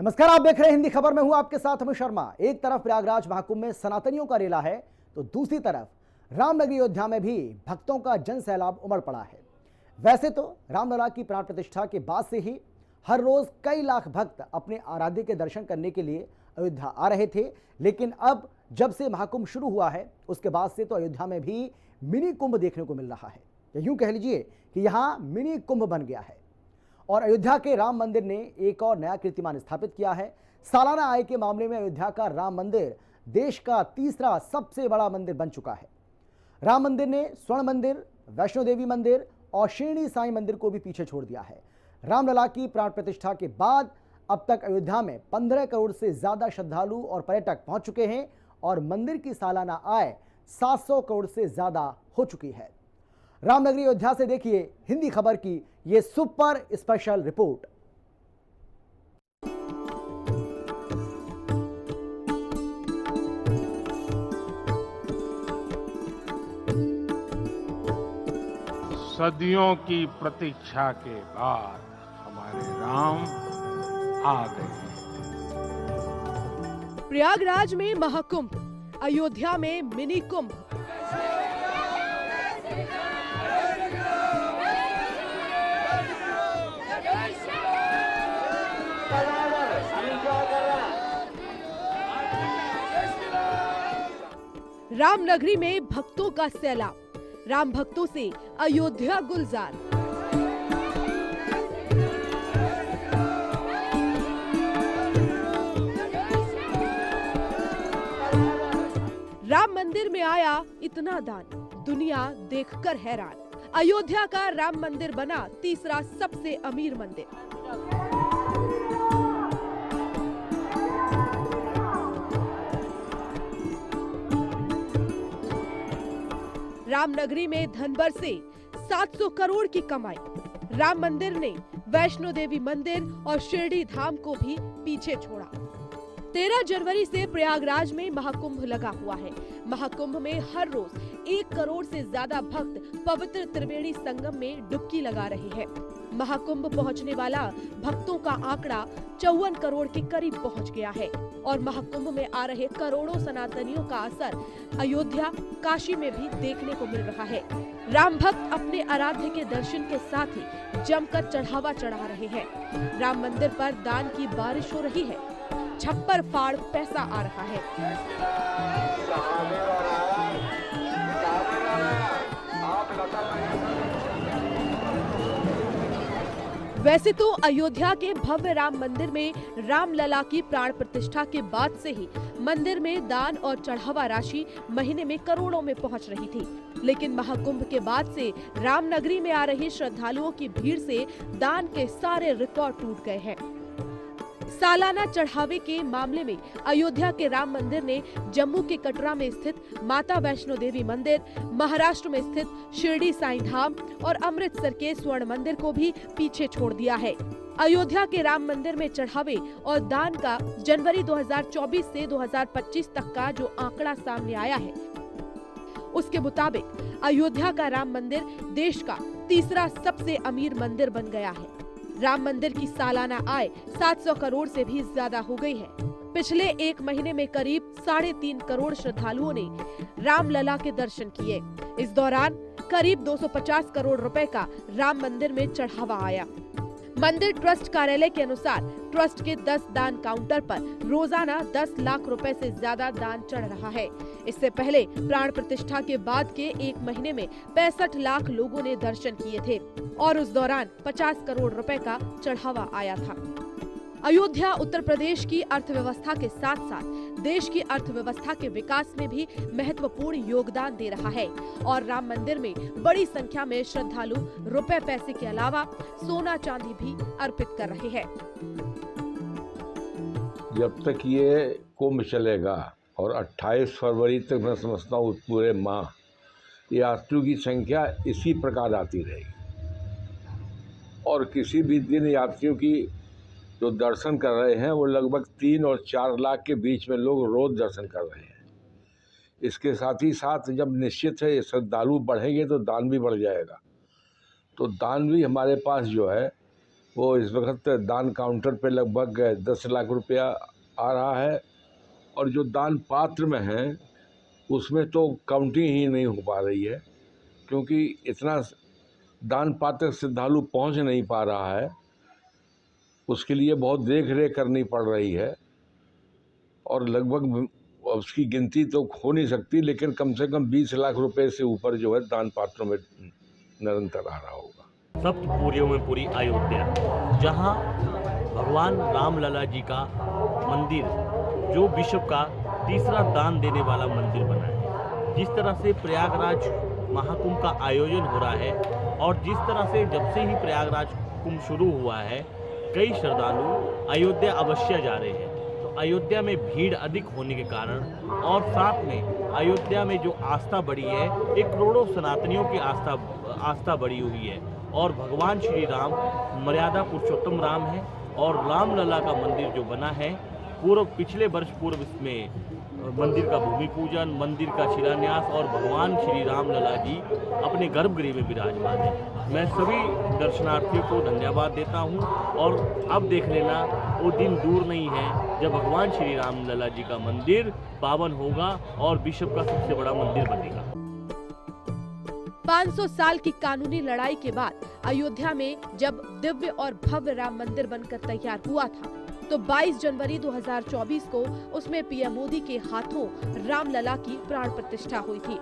नमस्कार, आप देख रहे हैं हिंदी खबर में हूं आपके साथ अमित शर्मा। एक तरफ प्रयागराज महाकुंभ में सनातनियों का रेला है तो दूसरी तरफ रामनगरी अयोध्या में भी भक्तों का जन सैलाब उमड़ पड़ा है। वैसे तो रामलला की प्राण प्रतिष्ठा के बाद से ही हर रोज कई लाख भक्त अपने आराध्य के दर्शन करने के लिए अयोध्या आ रहे थे, लेकिन अब जब से महाकुंभ शुरू हुआ है उसके बाद से तो अयोध्या में भी मिनी कुंभ देखने को मिल रहा है। या यूं कह लीजिए कि यहाँ मिनी कुंभ बन गया है और अयोध्या के राम मंदिर ने एक और नया कीर्तिमान स्थापित किया है। सालाना आय के मामले में अयोध्या का राम मंदिर देश का तीसरा सबसे बड़ा मंदिर बन चुका है। राम मंदिर ने स्वर्ण मंदिर, वैष्णो देवी मंदिर और शिरडी साईं मंदिर को भी पीछे छोड़ दिया है। रामलला की प्राण प्रतिष्ठा के बाद अब तक अयोध्या में 15 करोड़ से ज्यादा श्रद्धालु और पर्यटक पहुंच चुके हैं और मंदिर की सालाना आय 700 करोड़ से ज्यादा हो चुकी है। रामनगरी अयोध्या से देखिए हिंदी खबर की ये सुपर स्पेशल रिपोर्ट। सदियों की प्रतीक्षा के बाद हमारे राम आ गए। प्रयागराज में महाकुंभ, अयोध्या में मिनी कुंभ। रामनगरी में भक्तों का सैलाब, राम भक्तों से अयोध्या गुलजार। राम मंदिर में आया इतना दान, दुनिया देखकर हैरान। अयोध्या का राम मंदिर बना तीसरा सबसे अमीर मंदिर। रामनगरी में धनबर से 700 करोड़ की कमाई। राम मंदिर ने वैष्णो देवी मंदिर और शिरडी धाम को भी पीछे छोड़ा। 13 जनवरी से प्रयागराज में महाकुंभ लगा हुआ है। महाकुंभ में हर रोज 1 करोड़ से ज्यादा भक्त पवित्र त्रिवेणी संगम में डुबकी लगा रहे हैं। महाकुंभ पहुंचने वाला भक्तों का आंकड़ा 54 करोड़ के करीब पहुंच गया है और महाकुंभ में आ रहे करोड़ों सनातनियों का असर अयोध्या, काशी में भी देखने को मिल रहा है। राम भक्त अपने आराध्य के दर्शन के साथ ही जमकर चढ़ावा चढ़ा रहे हैं। राम मंदिर पर दान की बारिश हो रही है, छप्पर फाड़ पैसा आ रहा है। वैसे तो अयोध्या के भव्य राम मंदिर में रामलला की प्राण प्रतिष्ठा के बाद से ही मंदिर में दान और चढ़ावा राशि महीने में करोड़ों में पहुंच रही थी, लेकिन महाकुंभ के बाद से रामनगरी में आ रहे श्रद्धालुओं की भीड़ से दान के सारे रिकॉर्ड टूट गए हैं। सालाना चढ़ावे के मामले में अयोध्या के राम मंदिर ने जम्मू के कटरा में स्थित माता वैष्णो देवी मंदिर, महाराष्ट्र में स्थित शिरडी साईं धाम और अमृतसर के स्वर्ण मंदिर को भी पीछे छोड़ दिया है। अयोध्या के राम मंदिर में चढ़ावे और दान का जनवरी 2024 से 2025 तक का जो आंकड़ा सामने आया है, उसके मुताबिक अयोध्या का राम मंदिर देश का तीसरा सबसे अमीर मंदिर बन गया है। राम मंदिर की सालाना आय 700 करोड़ से भी ज्यादा हो गई है। पिछले एक महीने में करीब 3.5 करोड़ श्रद्धालुओं ने रामलला के दर्शन किए। इस दौरान करीब 250 करोड़ रुपए का राम मंदिर में चढ़ावा आया। मंदिर ट्रस्ट कार्यालय के अनुसार ट्रस्ट के 10 दान काउंटर पर रोजाना 10 लाख रुपए से ज्यादा दान चढ़ रहा है। इससे पहले प्राण प्रतिष्ठा के बाद के एक महीने में 65 लाख लोगों ने दर्शन किए थे और उस दौरान 50 करोड़ रुपए का चढ़ावा आया था। अयोध्या उत्तर प्रदेश की अर्थव्यवस्था के साथ साथ देश की अर्थव्यवस्था के विकास में भी महत्वपूर्ण योगदान दे रहा है और राम मंदिर में बड़ी संख्या में श्रद्धालु रुपए पैसे के अलावा सोना चांदी भी अर्पित कर रहे हैं। जब तक ये कुंभ चलेगा और 28 फरवरी तक मैं समझता हूँ पूरे माह यात्रियों की संख्या इसी प्रकार आती रहेगी और किसी भी दिन यात्रियों की जो दर्शन कर रहे हैं वो लगभग 3 और 4 लाख के बीच में लोग रोज दर्शन कर रहे हैं। इसके साथ ही साथ जब निश्चित है श्रद्धालु बढ़ेंगे तो दान भी बढ़ जाएगा, तो दान भी हमारे पास जो है वो इस वक्त दान काउंटर पे लगभग 10 लाख रुपया आ रहा है, और जो दान पात्र में है उसमें तो काउंटिंग ही नहीं हो पा रही है, क्योंकि इतना दान पात्र श्रद्धालु पहुंच नहीं पा रहा है। उसके लिए बहुत देख रेख करनी पड़ रही है, और लगभग उसकी गिनती तो हो नहीं सकती, लेकिन कम से कम 20 लाख रुपए से ऊपर जो है दान पात्रों में निरंतर आ रहा होगा। सप्तपुरियों में पूरी अयोध्या, जहां भगवान रामलला जी का मंदिर जो विश्व का तीसरा दान देने वाला मंदिर बना है, जिस तरह से प्रयागराज महाकुंभ का आयोजन हो रहा है, और जिस तरह से जब से ही प्रयागराज कुंभ शुरू हुआ है कई श्रद्धालु अयोध्या अवश्य जा रहे हैं। तो अयोध्या में भीड़ अधिक होने के कारण और साथ में अयोध्या में जो आस्था बढ़ी है, एक करोड़ों सनातनियों की आस्था बढ़ी हुई है, और भगवान श्री राम मर्यादा पुरुषोत्तम राम है, और रामलला का मंदिर जो बना है पिछले वर्ष पूर्व इसमें मंदिर का भूमि पूजन, मंदिर का शिलान्यास, और भगवान श्री रामलला जी अपने गर्भगृह में विराजमान है। मैं सभी दर्शनार्थियों को धन्यवाद देता हूं, और अब देख लेना वो दिन दूर नहीं है जब भगवान श्री रामलला जी का मंदिर पावन होगा और विश्व का सबसे बड़ा मंदिर बनेगा। 500 साल की कानूनी लड़ाई के बाद अयोध्या में जब दिव्य और भव्य राम मंदिर बनकर तैयार हुआ था, तो 22 जनवरी 2024 को उसमें पीएम मोदी के हाथों रामलला की प्राण प्रतिष्ठा हुई थी।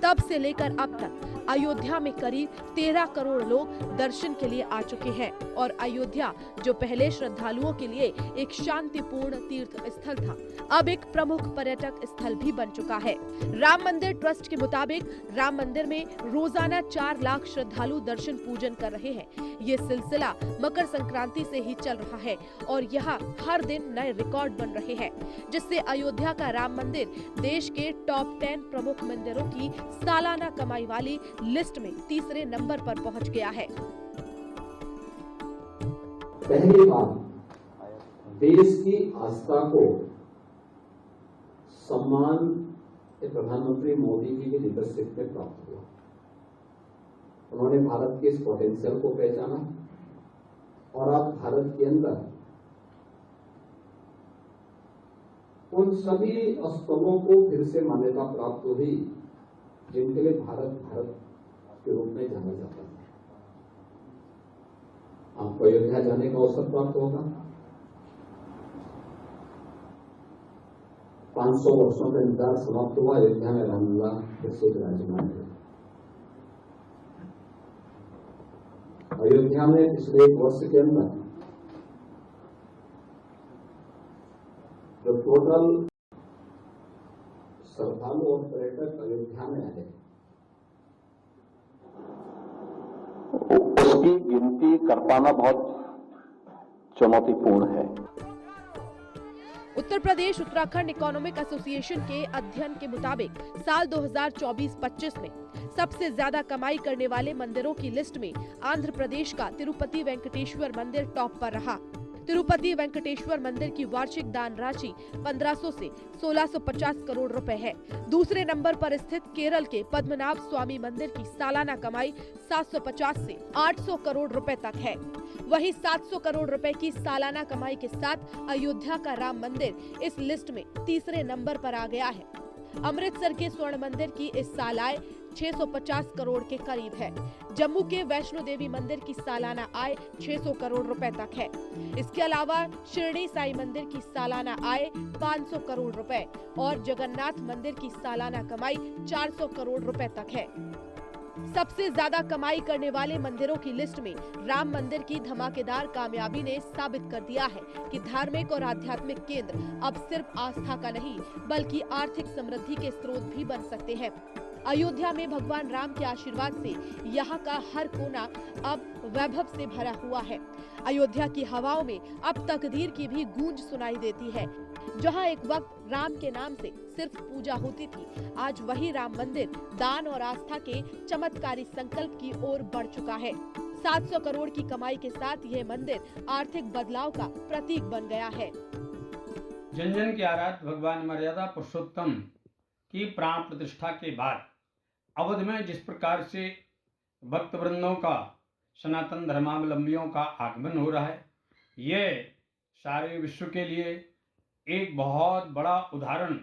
तब से लेकर अब तक अयोध्या में करीब 13 करोड़ लोग दर्शन के लिए आ चुके हैं, और अयोध्या जो पहले श्रद्धालुओं के लिए एक शांतिपूर्ण तीर्थ स्थल था, अब एक प्रमुख पर्यटक स्थल भी बन चुका है। राम मंदिर ट्रस्ट के मुताबिक राम मंदिर में रोजाना 4 लाख श्रद्धालु दर्शन पूजन कर रहे हैं। ये सिलसिला मकर संक्रांति से ही चल रहा है, और यहाँ हर दिन नए रिकॉर्ड बन रहे हैं, जिससे अयोध्या का राम मंदिर देश के टॉप 10 प्रमुख मंदिरों की सालाना कमाई वाली लिस्ट में तीसरे नंबर पर पहुंच गया है। पहली बार देश की आस्था को सम्मान प्रधानमंत्री मोदी जी की लीडरशिप में प्राप्त हुआ। उन्होंने भारत के इस पोटेंशियल को पहचाना, और अब भारत के अंदर उन सभी स्थलों को फिर से मान्यता प्राप्त हुई जिनके लिए भारत के रूप में जाना जाता है। आपको अयोध्या जाने का अवसर प्राप्त होगा। 500 वर्षों का इंतजार समाप्त हुआ। अयोध्या में रामलला फिर से विराजमान है। अयोध्या में पिछले 1 वर्ष के अंदर जो टोटल श्रद्धालु और पर्यटक अयोध्या में आए, उसकी गिनती कर पाना बहुत चुनौतीपूर्ण है। उत्तर प्रदेश उत्तराखंड इकोनॉमिक एसोसिएशन के अध्ययन के मुताबिक साल 2024-25 में सबसे ज्यादा कमाई करने वाले मंदिरों की लिस्ट में आंध्र प्रदेश का तिरुपति वेंकटेश्वर मंदिर टॉप पर रहा। तिरुपति वेंकटेश्वर मंदिर की वार्षिक दान राशि 1500 से 1650 करोड़ रुपए है। दूसरे नंबर पर स्थित केरल के पद्मनाभ स्वामी मंदिर की सालाना कमाई 750 से 800 करोड़ रुपए तक है। वहीं 700 करोड़ रुपए की सालाना कमाई के साथ अयोध्या का राम मंदिर इस लिस्ट में तीसरे नंबर पर आ गया है। अमृतसर के स्वर्ण मंदिर की इस साल आय 650 करोड़ के करीब है। जम्मू के वैष्णो देवी मंदिर की सालाना आय 600 करोड़ रुपए तक है। इसके अलावा शिरडी साई मंदिर की सालाना आय 500 करोड़ रुपए और जगन्नाथ मंदिर की सालाना कमाई 400 करोड़ रुपए तक है। सबसे ज्यादा कमाई करने वाले मंदिरों की लिस्ट में राम मंदिर की धमाकेदार कामयाबी ने साबित कर दिया है कि धार्मिक और आध्यात्मिक केंद्र अब सिर्फ आस्था का नहीं बल्कि आर्थिक समृद्धि के स्रोत भी बन सकते हैं। अयोध्या में भगवान राम के आशीर्वाद से यहाँ का हर कोना अब वैभव से भरा हुआ है। अयोध्या की हवाओं में अब तकदीर की भी गूंज सुनाई देती है। जहाँ एक वक्त राम के नाम से सिर्फ पूजा होती थी, आज वही राम मंदिर दान और आस्था के चमत्कारी संकल्प की ओर बढ़ चुका है। 700 करोड़ की कमाई के साथ यह मंदिर आर्थिक बदलाव का प्रतीक बन गया है। जन जन के आराध्य भगवान मर्यादा पुरुषोत्तम की प्राण प्रतिष्ठा के बाद अवध में जिस प्रकार से भक्त वृंदों का सनातन धर्मावलंबियों का आगमन हो रहा है। ये सारे विश्व के लिए एक बहुत बड़ा उदाहरण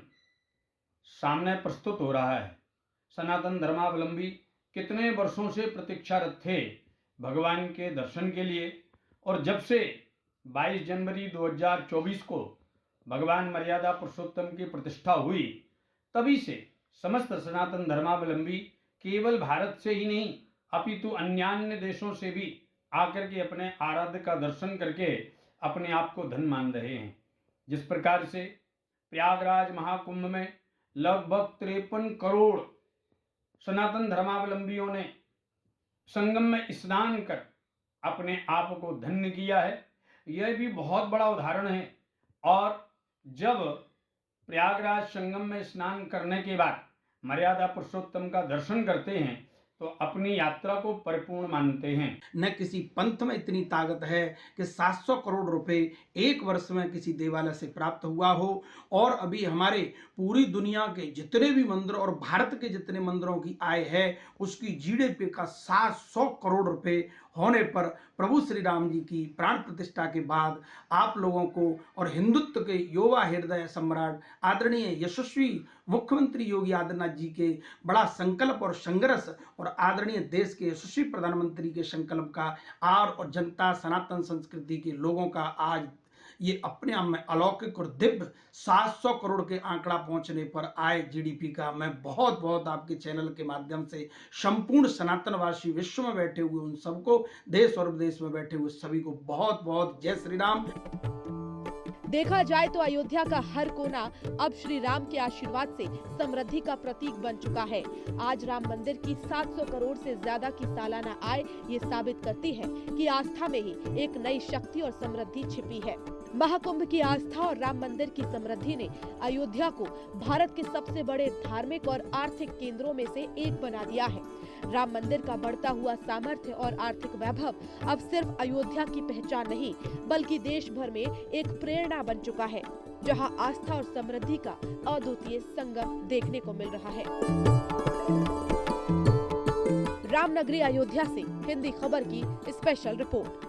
सामने प्रस्तुत हो रहा है। सनातन धर्मावलंबी कितने वर्षों से प्रतीक्षारत थे भगवान के दर्शन के लिए, और जब से 22 जनवरी 2024 को भगवान मर्यादा पुरुषोत्तम की प्रतिष्ठा हुई, तभी से समस्त सनातन धर्मावलंबी केवल भारत से ही नहीं अपितु अन्य देशों से भी आकर के अपने आराध्य का दर्शन करके अपने आप को धन्य मान रहे हैं। जिस प्रकार से प्रयागराज महाकुंभ में लगभग 53 करोड़ सनातन धर्मावलंबियों ने संगम में स्नान कर अपने आप को धन्य किया है, यह भी बहुत बड़ा उदाहरण है। और जब प्रयागराज संगम में स्नान करने के बाद मर्यादा पुरुषोत्तम का दर्शन करते हैं तो अपनी यात्रा को परिपूर्ण मानते हैं। न किसी पंथ में इतनी ताकत है कि 700 करोड़ रुपए एक वर्ष में किसी देवालय से प्राप्त हुआ हो, और अभी हमारे पूरी दुनिया के जितने भी मंदिर और भारत के जितने मंदिरों की आय है उसकी जीडीपी का 700 करोड़ रुपए होने पर प्रभु श्री राम जी की प्राण प्रतिष्ठा के बाद आप लोगों को और हिंदुत्व के युवा हृदय सम्राट आदरणीय यशस्वी मुख्यमंत्री योगी आदित्यनाथ जी के बड़ा संकल्प और संघर्ष और आदरणीय देश के यशस्वी प्रधानमंत्री के संकल्प का और जनता सनातन संस्कृति के लोगों का आज ये अपने आप में अलौकिक और दिव्य 700 करोड़ के आंकड़ा पहुंचने पर आए जीडीपी का मैं बहुत बहुत आपके चैनल के माध्यम से संपूर्ण सनातनवासी विश्व में बैठे हुए उन सबको, देश और विदेश में बैठे हुए सभी को बहुत बहुत जय श्री राम। देखा जाए तो अयोध्या का हर कोना अब श्री राम के आशीर्वाद से समृद्धि का प्रतीक बन चुका है। आज राम मंदिर की 700 करोड़ से ज्यादा की सालाना आय ये साबित करती है कि आस्था में ही एक नई शक्ति और समृद्धि छिपी है। महाकुंभ की आस्था और राम मंदिर की समृद्धि ने अयोध्या को भारत के सबसे बड़े धार्मिक और आर्थिक केंद्रों में से एक बना दिया है। राम मंदिर का बढ़ता हुआ सामर्थ्य और आर्थिक वैभव अब सिर्फ अयोध्या की पहचान नहीं बल्कि देश भर में एक प्रेरणा बन चुका है, जहां आस्था और समृद्धि का अद्वितीय संगम देखने को मिल रहा है। रामनगरी अयोध्या से हिंदी खबर की स्पेशल रिपोर्ट।